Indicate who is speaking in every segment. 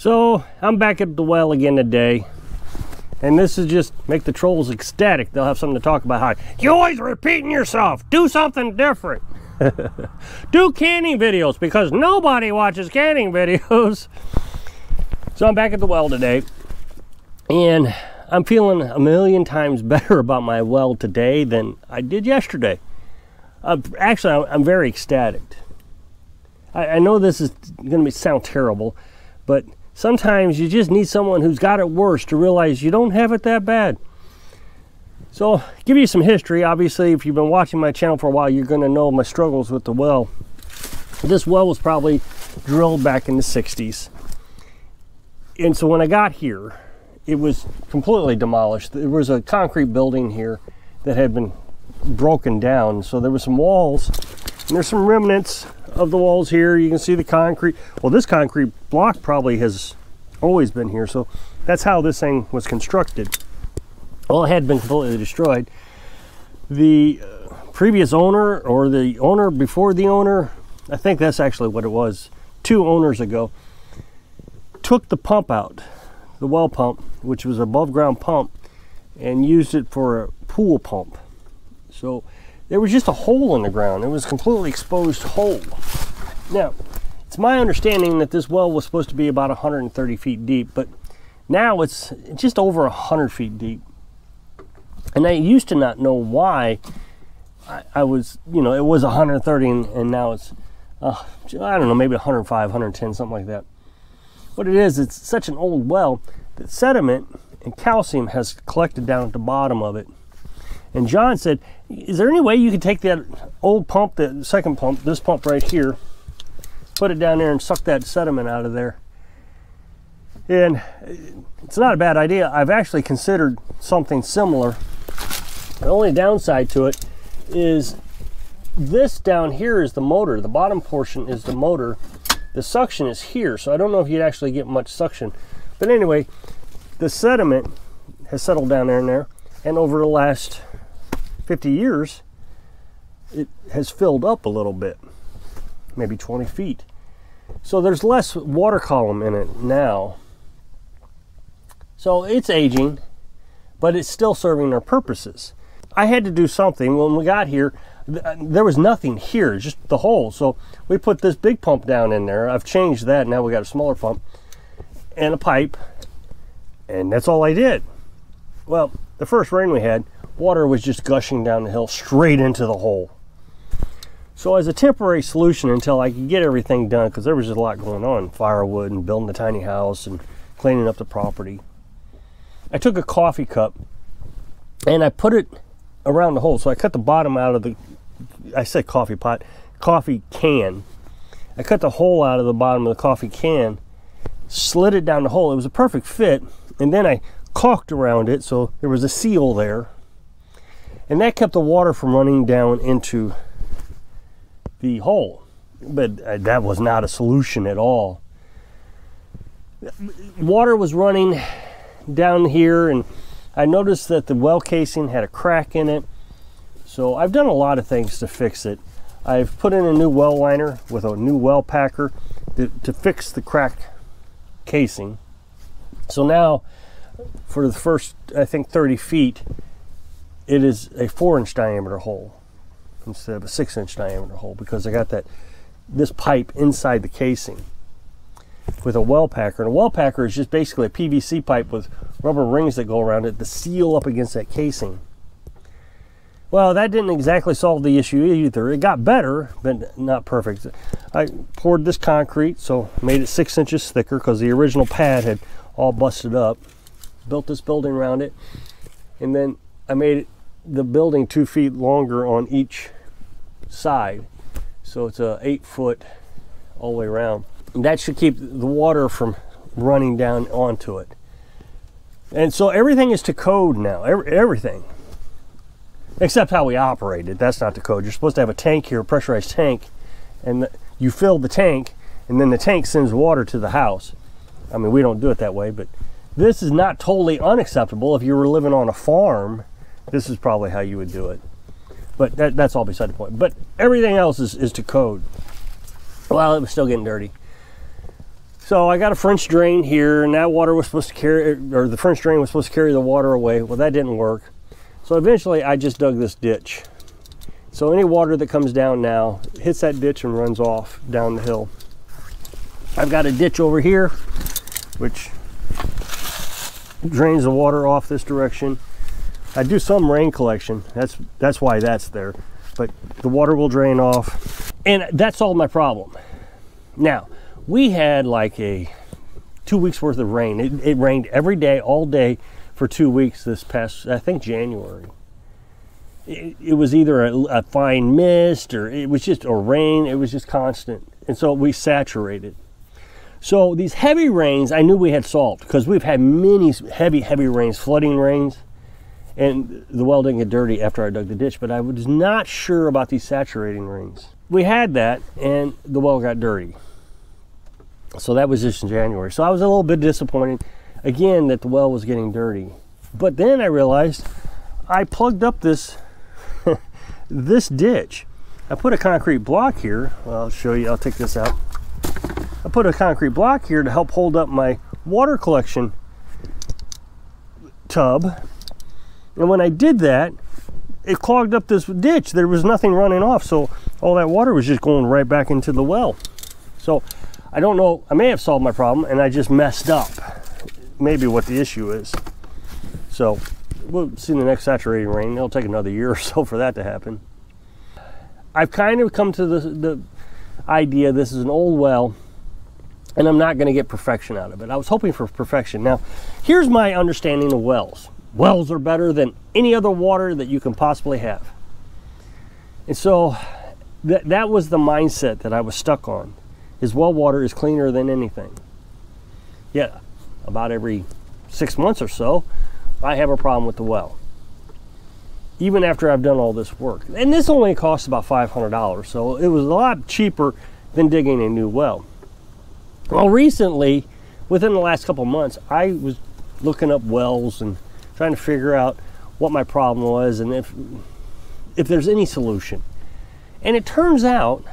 Speaker 1: So I'm back at the well again today, and this is just make the trolls ecstatic. They'll have something to talk about. How you always repeating yourself. Do something different. Do canning videos, because nobody watches canning videos. So I'm back at the well today, and I'm feeling a million times better about my well today than I did yesterday. Actually, I'm very ecstatic. I know this is going to sound terrible, but sometimes you just need someone who's got it worse to realize you don't have it that bad. So, give you some history. Obviously, if you've been watching my channel for a while, you're going to know my struggles with the well. This well was probably drilled back in the 60s. And so when I got here, it was completely demolished. There was a concrete building here that had been broken down. So there were some walls, and there's some remnants of the walls here. You can see the concrete. Well, this concrete block probably has always been here, so that's how this thing was constructed. Well, it had been completely destroyed. The previous owner, or the owner before the owner, I think that's actually what it was, 2 owners ago, took the pump out, the well pump, which was an above ground pump, and used it for a pool pump. So there was just a hole in the ground. It was a completely exposed hole. Now, it's my understanding that this well was supposed to be about 130 feet deep, but now it's just over 100 feet deep. And I used to not know why I was, you know, it was 130 and now it's, I don't know, maybe 105, 110, something like that. What it is, it's such an old well that sediment and calcium has collected down at the bottom of it. And John said, is there any way you could take that old pump, the second pump, this pump right here, put it down there and suck that sediment out of there? And it's not a bad idea. I've actually considered something similar. The only downside to it is this down here is the motor. The bottom portion is the motor. The suction is here, so I don't know if you'd actually get much suction. But anyway, the sediment has settled down there and there, and over the last 50 years, it has filled up a little bit, maybe 20 feet. So there's less water column in it now. So it's aging, but it's still serving their purposes. I had to do something. When we got here, there was nothing here, just the hole. So we put this big pump down in there. I've changed that. Now we got a smaller pump and a pipe, and that's all I did. Well, the first rain we had, water was just gushing down the hill straight into the hole. So as a temporary solution until I could get everything done, because there was just a lot going on, firewood and building a tiny house and cleaning up the property, I took a coffee cup and I put it around the hole. So I cut the bottom out of the, I said coffee pot, coffee can. I cut the hole out of the bottom of the coffee can, slid it down the hole. It was a perfect fit. And then I caulked around it, so there was a seal there. And that kept the water from running down into the hole. But that was not a solution at all. Water was running down here, and I noticed that the well casing had a crack in it. So I've done a lot of things to fix it. I've put in a new well liner with a new well packer to fix the crack casing. So now, for the first, I think, 30 feet, it is a 4-inch diameter hole instead of a 6-inch diameter hole, because I got this pipe inside the casing with a well packer. And a well packer is just basically a PVC pipe with rubber rings that go around it to seal up against that casing. Well, that didn't exactly solve the issue either. It got better, but not perfect. I poured this concrete, so made it 6 inches thicker, because the original pad had all busted up. Built this building around it, and then I made the building 2 feet longer on each side, so it's a 8-foot all the way around. And that should keep the water from running down onto it. And so everything is to code now, everything, except how we operate it. That's not the code. You're supposed to have a tank here, a pressurized tank, and you fill the tank, and then the tank sends water to the house. I mean, we don't do it that way, but this is not totally unacceptable. If you were living on a farm, this is probably how you would do it. But that's all beside the point. But everything else is to code. Well, it was still getting dirty. So I got a French drain here, and that water was supposed to carry, or the French drain was supposed to carry the water away. Well, that didn't work. So eventually I just dug this ditch. So any water that comes down now hits that ditch and runs off down the hill. I've got a ditch over here, which drains the water off this direction. I do some rain collection. That's why that's there. But the water will drain off. And that solved my problem. Now, we had like 2 weeks worth of rain. It rained every day, all day for 2 weeks this past, I think, January. It was either a fine mist or it was just, or rain. It was just constant. And so we saturated. So these heavy rains, I knew we had solved because we've had many heavy rains, flooding rains, and the well didn't get dirty after I dug the ditch, but I was not sure about these saturating rains. We had that and the well got dirty. So that was just in January. So I was a little bit disappointed again that the well was getting dirty. But then I realized I plugged up this this ditch. I put a concrete block here. Well, I'll show you. I'll take this out. I put a concrete block here to help hold up my water collection tub. And when I did that, it clogged up this ditch. There was nothing running off, so all that water was just going right back into the well. So I don't know, I may have solved my problem and I just messed up maybe what the issue is. So we'll see the next saturating rain. It'll take another year or so for that to happen. I've kind of come to the idea this is an old well and I'm not going to get perfection out of it. I was hoping for perfection. Now, here's my understanding of wells. Wells are better than any other water that you can possibly have. And so that was the mindset that I was stuck on. Is well water is cleaner than anything. Yet, about every 6 months or so, I have a problem with the well. Even after I've done all this work. And this only costs about $500, so it was a lot cheaper than digging a new well. Well, recently, within the last couple months, I was looking up wells and trying to figure out what my problem was and if there's any solution. And it turns out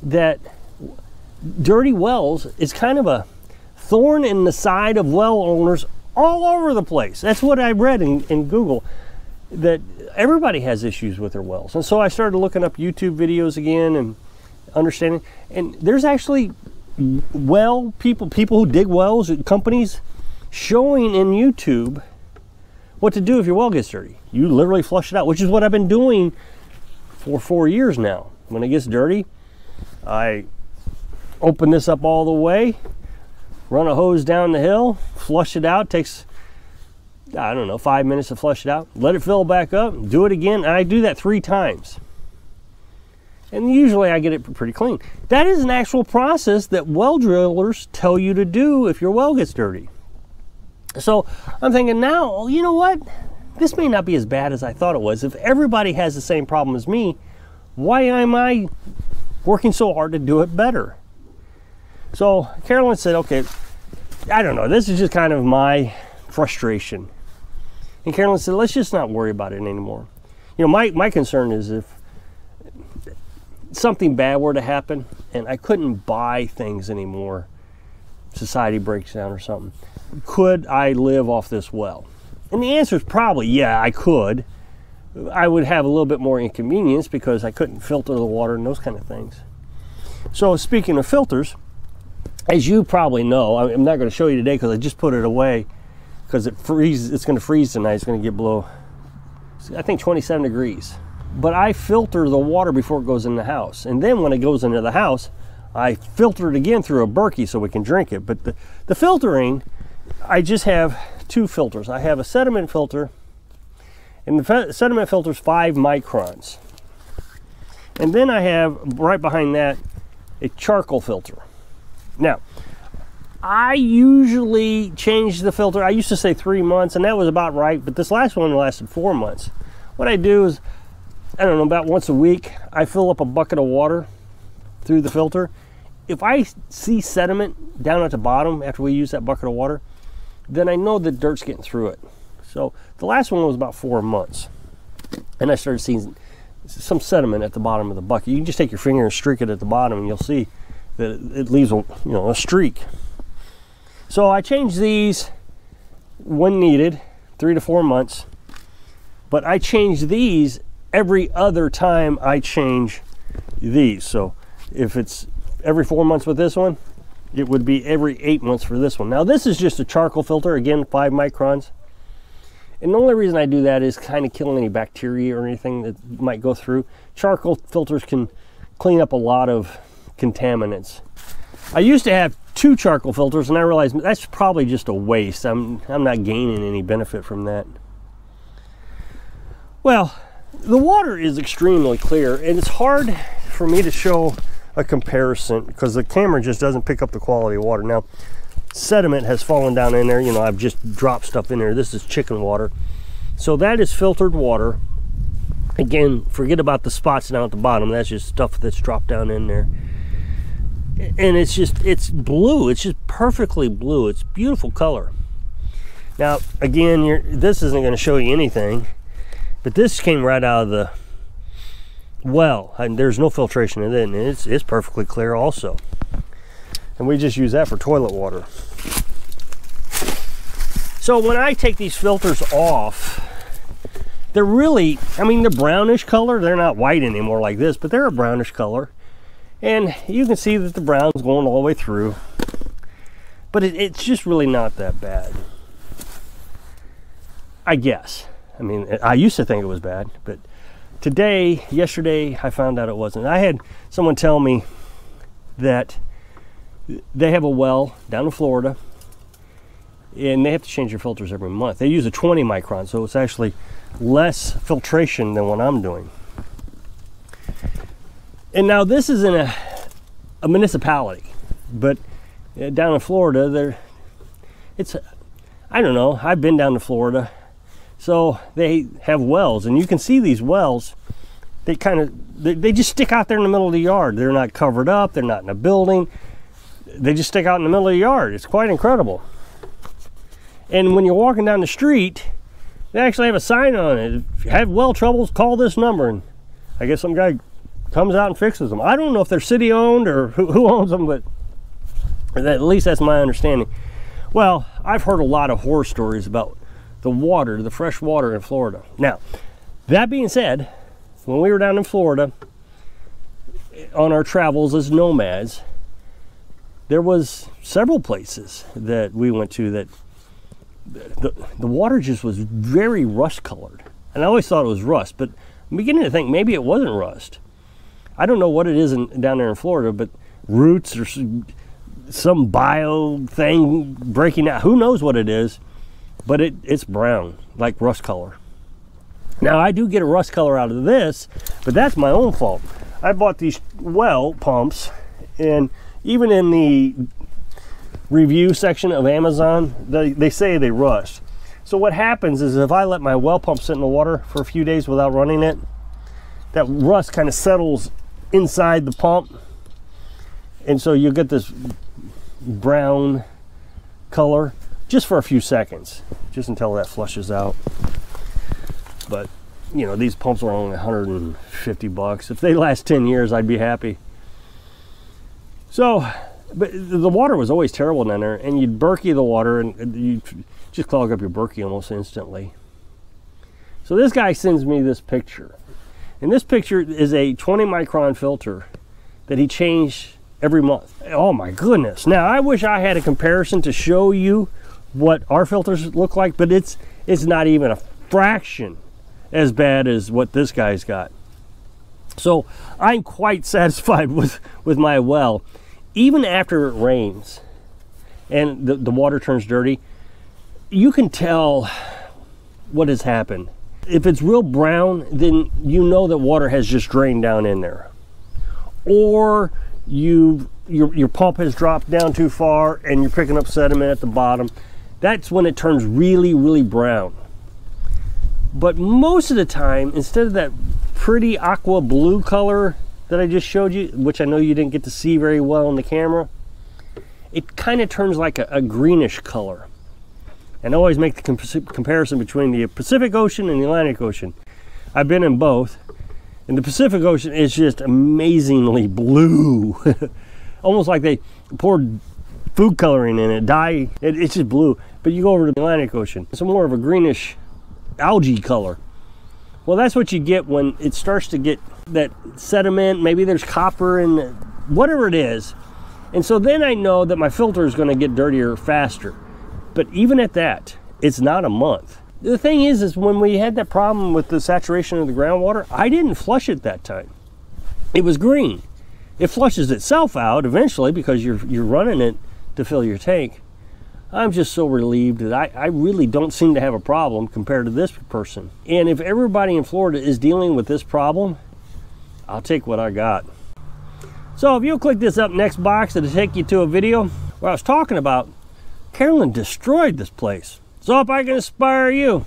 Speaker 1: that dirty wells is kind of a thorn in the side of well owners all over the place. That's what I read in Google, that everybody has issues with their wells. And so I started looking up YouTube videos again and understanding, and there's actually people who dig wells, companies showing in YouTube what to do if your well gets dirty. You literally flush it out, which is what I've been doing for 4 years now. When it gets dirty, I open this up all the way, run a hose down the hill, flush it out. Takes, I don't know, 5 minutes to flush it out. Let it fill back up, do it again, and I do that 3 times. And usually I get it pretty clean. That is an actual process that well drillers tell you to do if your well gets dirty. So I'm thinking now, you know what? This may not be as bad as I thought it was. If everybody has the same problem as me, why am I working so hard to do it better? So Carolyn said, okay, I don't know, this is just kind of my frustration. And Carolyn said, let's just not worry about it anymore. You know, my concern is if something bad were to happen and I couldn't buy things anymore, society breaks down or something, could I live off this well? And the answer is probably, yeah, I could. I would have a little bit more inconvenience because I couldn't filter the water and those kind of things. So speaking of filters, as you probably know, I'm not going to show you today because I just put it away because it freezes. It's going to freeze tonight. It's going to get below, I think, 27 degrees. But I filter the water before it goes in the house. And then when it goes into the house, I filter it again through a Berkey so we can drink it. But the filtering, I just have 2 filters. I have a sediment filter, and the sediment filter is 5 microns. And then I have, right behind that, a charcoal filter. Now, I usually change the filter. I used to say 3 months, and that was about right, but this last one lasted 4 months. What I do is, I don't know, about once a week, I fill up a bucket of water through the filter. If I see sediment down at the bottom after we use that bucket of water, then I know the dirt's getting through it. So the last one was about 4 months, and I started seeing some sediment at the bottom of the bucket. You can just take your finger and streak it at the bottom, and you'll see that it leaves a, a streak. So I change these when needed, 3 to 4 months, but I change these every other time I change these. So if it's every 4 months with this one, it would be every 8 months for this one. Now this is just a charcoal filter, again 5 microns. And the only reason I do that is kind of killing any bacteria or anything that might go through. Charcoal filters can clean up a lot of contaminants. I used to have 2 charcoal filters, and I realized that's probably just a waste. I'm not gaining any benefit from that. Well, the water is extremely clear, and it's hard for me to show a comparison because the camera just doesn't pick up the quality of water. Now, sediment has fallen down in there. I've just dropped stuff in there. This is chicken water. So that is filtered water. Again, forget about the spots down at the bottom. That's just stuff that's dropped down in there. And it's blue. It's just perfectly blue. It's beautiful color. Now, again, this isn't going to show you anything, but this came right out of the well. And there's no filtration in it, and it's perfectly clear also. And we just use that for toilet water. So when I take these filters off, they're really, they're brownish color. They're not white anymore like this, but they're a brownish color. And you can see that the brown's going all the way through. But it's just really not that bad, I guess. I used to think it was bad, but yesterday, I found out it wasn't. I had someone tell me that they have a well down in Florida, and they have to change their filters every month. They use a 20 micron, so it's actually less filtration than what I'm doing. And now this is in a municipality, but down in Florida, I don't know, I've been down to Florida, so they have wells, and you can see these wells, they just stick out there in the middle of the yard. They're not covered up, they're not in a building, they just stick out in the middle of the yard. It's quite incredible. And when you're walking down the street, they actually have a sign on it. If you have well troubles, call this number, and I guess some guy comes out and fixes them. I don't know if they're city owned or who owns them, but at least that's my understanding. Well, I've heard a lot of horror stories about the fresh water in Florida. Now, that being said, when we were down in Florida on our travels as nomads, there was several places that we went to that the water just was very rust colored. And I always thought it was rust, but I'm beginning to think maybe it wasn't rust. I don't know what it is down there in Florida, but roots or some bio thing breaking out. Who knows what it is, but it's brown, like rust color. Now, I do get a rust color out of this, but that's my own fault. I bought these well pumps, and even in the review section of Amazon, they say they rust. So what happens is if I let my well pump sit in the water for a few days without running it, that rust kind of settles inside the pump, and so you get this brown color just for a few seconds, just until that flushes out. But these pumps are only 150 bucks. If they last 10 years, I'd be happy. So, but the water was always terrible down there, and you'd Berkey the water, and you'd just clog up your Berkey almost instantly. So this guy sends me this picture. And this picture is a 20 micron filter that he changed every month. Oh my goodness. Now, I wish I had a comparison to show you what our filters look like, but it's not even a fraction as bad as what this guy's got. So I'm quite satisfied with my well. Even after it rains and the water turns dirty, you can tell what has happened. If it's real brown, then you know that water has just drained down in there. Or your pump has dropped down too far and you're picking up sediment at the bottom. That's when it turns really, really brown. But most of the time, instead of that pretty aqua blue color that I just showed you, which I know you didn't get to see very well on the camera, it kind of turns like a greenish color. And I always make the comparison between the Pacific Ocean and the Atlantic Ocean. I've been in both, and the Pacific Ocean is just amazingly blue. almost like they poured food coloring in it, dye. It's just blue. But you go over to the Atlantic Ocean, it's more of a greenish algae color. Well, that's what you get when it starts to get that sediment. Maybe there's copper in it, whatever it is. And so then I know that my filter is going to get dirtier faster. But even at that, it's not a month. The thing is when we had that problem with the saturation of the groundwater, I didn't flush it that time. It was green. It flushes itself out eventually because you're running it to fill your tank. I'm just so relieved that I really don't seem to have a problem compared to this person. And if everybody in Florida is dealing with this problem, I'll take what I got. So if you'll click this up next box, it'll take you to a video where I was talking about Carolyn destroyed this place. So if I can inspire you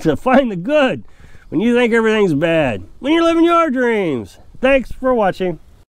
Speaker 1: to find the good when you think everything's bad, when you're living your dreams. Thanks for watching.